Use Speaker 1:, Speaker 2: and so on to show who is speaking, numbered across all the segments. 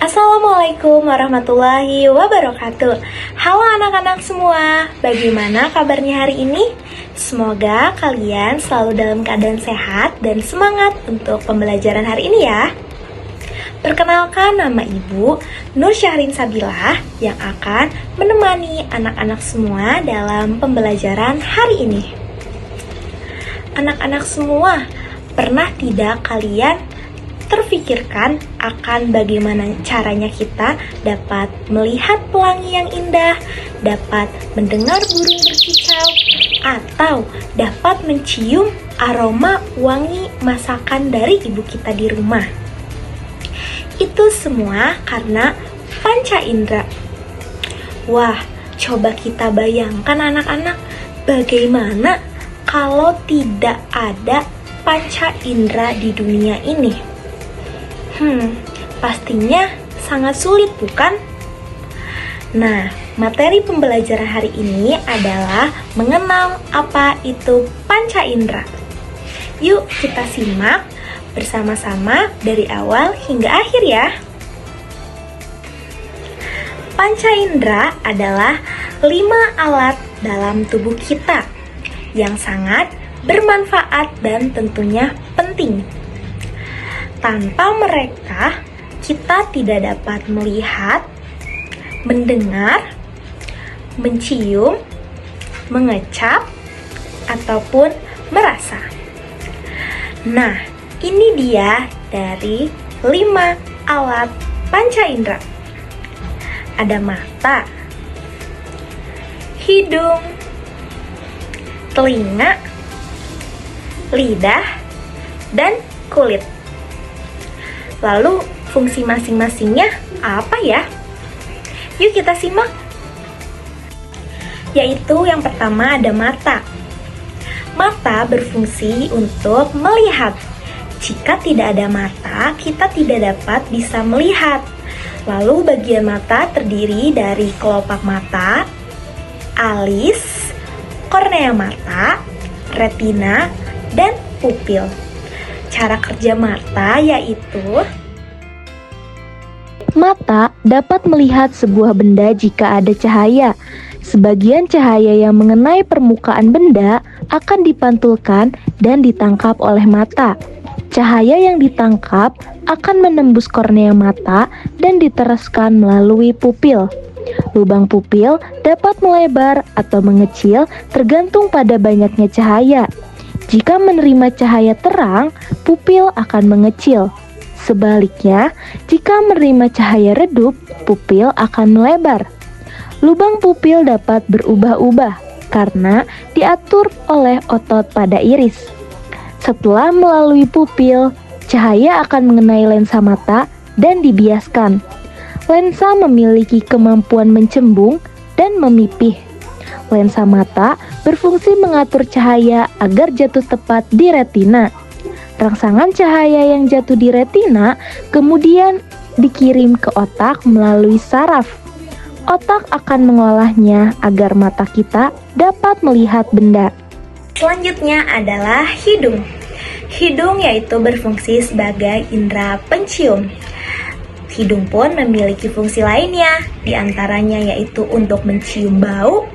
Speaker 1: Assalamualaikum warahmatullahi wabarakatuh. Halo anak-anak semua, bagaimana kabarnya hari ini? Semoga kalian selalu dalam keadaan sehat dan semangat untuk pembelajaran hari ini ya. Perkenalkan, nama Ibu Nur Syahrin Sabilah yang akan menemani anak-anak semua dalam pembelajaran hari ini. Anak-anak semua, pernah tidak kalian terfikirkan akan bagaimana caranya kita dapat melihat pelangi yang indah, dapat mendengar burung berkicau, atau dapat mencium aroma wangi masakan dari ibu kita di rumah? Itu semua karena panca indera. Wah, coba kita bayangkan anak-anak, bagaimana kalau tidak ada panca indera di dunia ini? Pastinya sangat sulit, bukan? Nah, materi pembelajaran hari ini adalah mengenal apa itu panca indera. Yuk kita simak bersama-sama dari awal hingga akhir ya. Panca indera adalah 5 alat dalam tubuh kita yang sangat bermanfaat dan tentunya penting. Tanpa mereka, kita tidak dapat melihat, mendengar, mencium, mengecap, ataupun merasa. Nah, ini dia dari 5 alat panca indera. Ada mata, hidung, telinga, lidah, dan kulit. Lalu fungsi masing-masingnya apa ya? Yuk kita simak. Yaitu yang pertama ada mata. Mata berfungsi untuk melihat. Jika tidak ada mata, kita tidak dapat bisa melihat. Lalu bagian mata terdiri dari kelopak mata, alis, kornea mata, retina, dan pupil. Cara kerja mata yaitu
Speaker 2: mata dapat melihat sebuah benda jika ada cahaya. Sebagian cahaya yang mengenai permukaan benda akan dipantulkan dan ditangkap oleh mata. Cahaya yang ditangkap akan menembus kornea mata dan diteruskan melalui pupil. Lubang pupil dapat melebar atau mengecil tergantung pada banyaknya cahaya. Jika menerima cahaya terang, pupil akan mengecil. Sebaliknya, jika menerima cahaya redup, pupil akan melebar. Lubang pupil dapat berubah-ubah karena diatur oleh otot pada iris. Setelah melalui pupil, cahaya akan mengenai lensa mata dan dibiaskan. Lensa memiliki kemampuan mencembung dan memipih. Lensa mata berfungsi mengatur cahaya agar jatuh tepat di retina. Rangsangan cahaya yang jatuh di retina kemudian dikirim ke otak melalui saraf. Otak akan mengolahnya agar mata kita dapat melihat benda.
Speaker 1: Selanjutnya adalah hidung. Hidung yaitu berfungsi sebagai indera pencium. Hidung pun memiliki fungsi lainnya, diantaranya yaitu untuk mencium bau,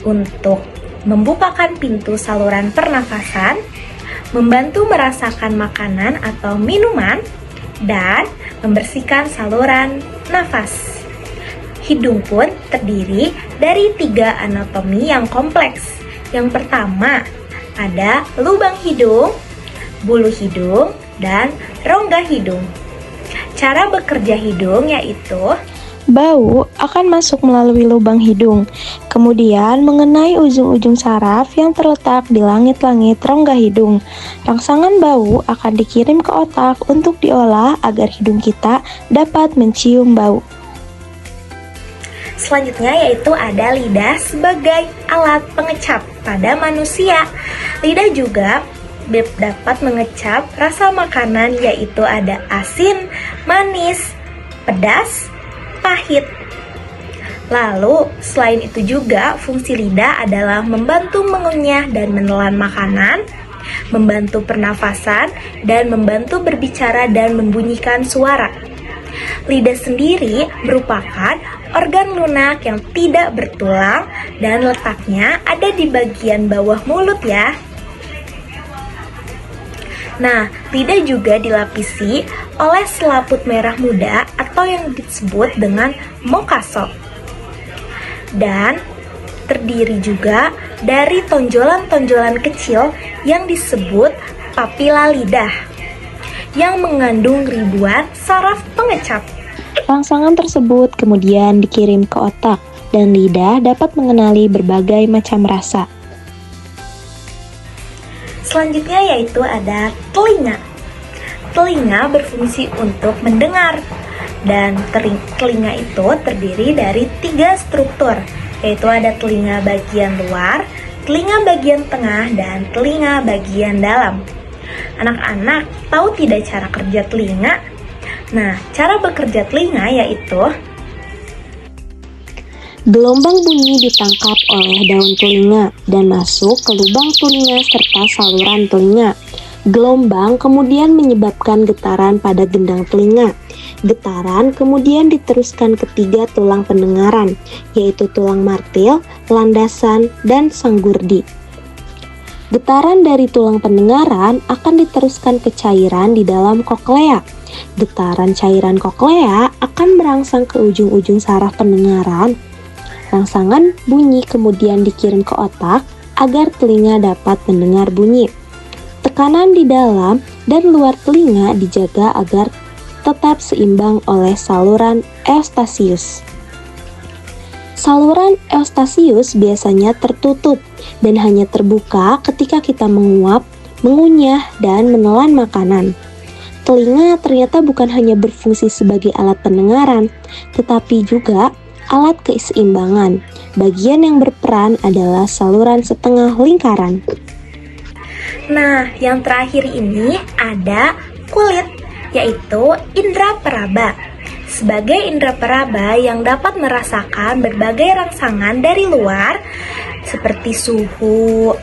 Speaker 1: untuk membukakan pintu saluran pernafasan, membantu merasakan makanan atau minuman, dan membersihkan saluran nafas. Hidung pun terdiri dari 3 anatomi yang kompleks. Yang pertama, ada lubang hidung, bulu hidung, dan rongga hidung. Cara bekerja hidung yaitu
Speaker 2: Bau akan masuk melalui lubang hidung, kemudian mengenai ujung-ujung saraf yang terletak di langit-langit rongga hidung. Rangsangan bau akan dikirim ke otak untuk diolah agar hidung kita dapat mencium bau.
Speaker 1: selanjutnya yaitu ada lidah sebagai alat pengecap pada manusia. Lidah juga dapat mengecap rasa makanan yaitu ada asin, manis, pedas, pahit. Lalu, selain itu juga fungsi lidah adalah membantu mengunyah dan menelan makanan, membantu pernafasan, dan membantu berbicara dan membunyikan suara. Lidah sendiri merupakan organ lunak yang tidak bertulang dan letaknya ada di bagian bawah mulut ya. Nah, lidah juga dilapisi oleh selaput merah muda atau yang disebut dengan mucosal. Dan terdiri juga dari tonjolan-tonjolan kecil yang disebut papila lidah yang mengandung ribuan saraf pengecap.
Speaker 2: Rangsangan tersebut kemudian dikirim ke otak dan lidah dapat mengenali berbagai macam rasa.
Speaker 1: Selanjutnya yaitu ada telinga. Telinga berfungsi untuk mendengar dan telinga itu terdiri dari 3 struktur, yaitu ada telinga bagian luar, telinga bagian tengah, dan telinga bagian dalam. Anak-anak tahu tidak cara kerja telinga? Nah, cara bekerja telinga yaitu
Speaker 2: Gelombang bunyi ditangkap oleh daun telinga dan masuk ke lubang telinga serta saluran telinga. Gelombang kemudian menyebabkan getaran pada gendang telinga. Getaran kemudian diteruskan ke 3 tulang pendengaran, yaitu tulang martil, landasan, dan sanggurdi. Getaran dari tulang pendengaran akan diteruskan ke cairan di dalam koklea. Getaran cairan koklea akan merangsang ke ujung-ujung saraf pendengaran. Rangsangan bunyi kemudian dikirim ke otak agar telinga dapat mendengar bunyi. Tekanan di dalam dan luar telinga dijaga agar tetap seimbang oleh saluran eustasius. Saluran eustasius biasanya tertutup dan hanya terbuka ketika kita menguap, mengunyah, dan menelan makanan. Telinga ternyata bukan hanya berfungsi sebagai alat pendengaran, tetapi juga alat keseimbangan. Bagian yang berperan adalah saluran setengah lingkaran.
Speaker 1: Nah, yang terakhir ini ada kulit, yaitu indera peraba. Sebagai indera peraba yang dapat merasakan berbagai rangsangan dari luar, seperti suhu,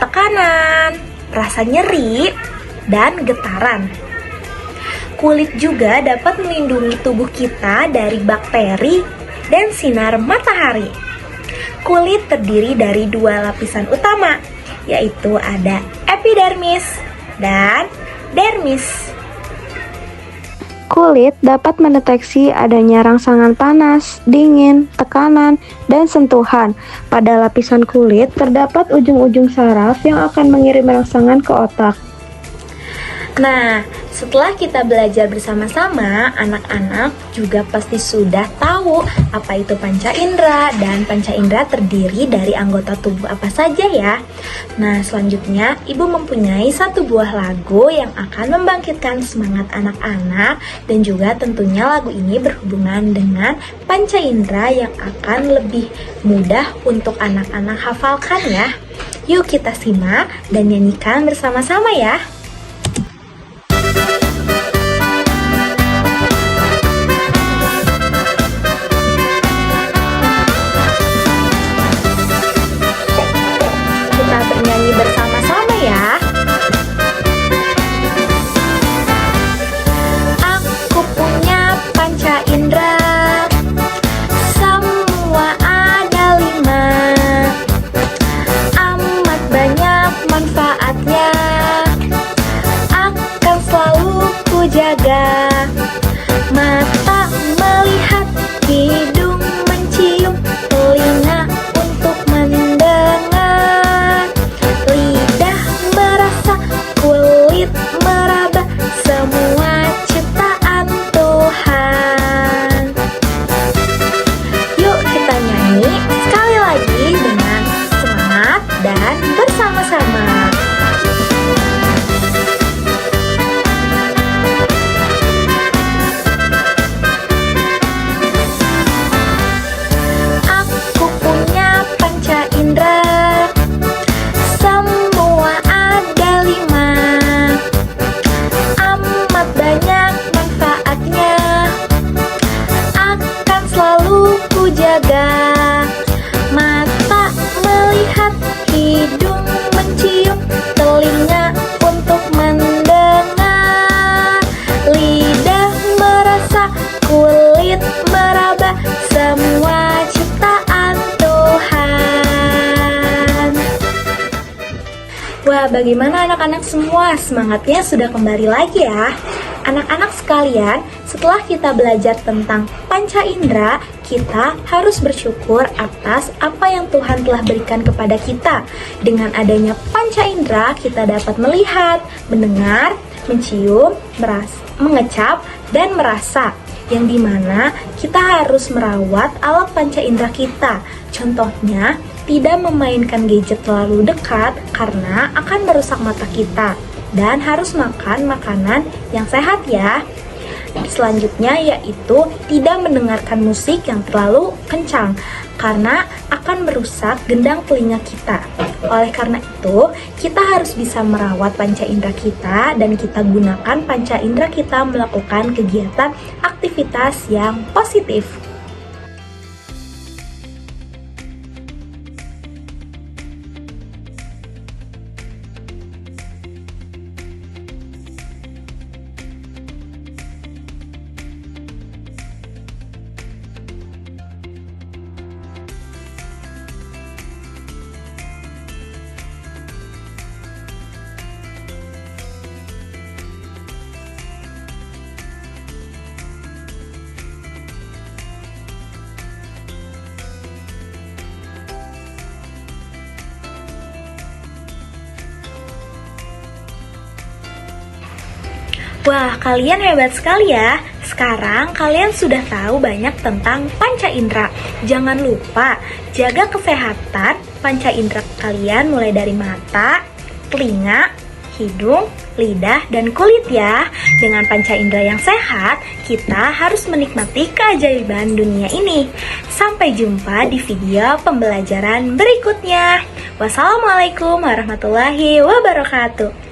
Speaker 1: tekanan, rasa nyeri, dan getaran. Kulit juga dapat melindungi tubuh kita dari bakteri dan sinar matahari. Kulit terdiri dari 2 lapisan utama, yaitu ada epidermis dan dermis.
Speaker 2: Kulit dapat mendeteksi adanya rangsangan panas, dingin, tekanan, dan sentuhan. Pada lapisan kulit terdapat ujung-ujung saraf yang akan mengirim rangsangan ke otak.
Speaker 1: Nah, setelah kita belajar bersama-sama, anak-anak juga pasti sudah tahu apa itu panca indera dan panca indera terdiri dari anggota tubuh apa saja ya. Nah, selanjutnya Ibu mempunyai 1 buah lagu yang akan membangkitkan semangat anak-anak dan juga tentunya lagu ini berhubungan dengan panca indera yang akan lebih mudah untuk anak-anak hafalkan ya. Yuk kita simak dan nyanyikan bersama-sama ya. Bernyanyi bersama-sama ya. Aku punya panca indera, semua ada 5, amat banyak manfaatnya. Bagaimana anak-anak semua? Semangatnya sudah kembali lagi ya? Anak-anak sekalian, setelah kita belajar tentang panca indera, kita harus bersyukur atas apa yang Tuhan telah berikan kepada kita. Dengan adanya panca indera, kita dapat melihat, mendengar, mencium, mengecap, dan merasa. Yang dimana kita harus merawat alat panca indera kita. Contohnya, tidak memainkan gadget terlalu dekat karena akan merusak mata kita. Dan harus makan makanan yang sehat ya. Selanjutnya yaitu tidak mendengarkan musik yang terlalu kencang karena akan merusak gendang telinga kita. Oleh karena itu, kita harus bisa merawat panca indera kita dan kita gunakan panca indera kita melakukan kegiatan aktivitas yang positif. Wah, kalian hebat sekali ya. Sekarang kalian sudah tahu banyak tentang panca indera. Jangan lupa jaga kesehatan panca indera kalian mulai dari mata, telinga, hidung, lidah, dan kulit ya. Dengan panca indera yang sehat, kita harus menikmati keajaiban dunia ini. Sampai jumpa di video pembelajaran berikutnya. Wassalamualaikum warahmatullahi wabarakatuh.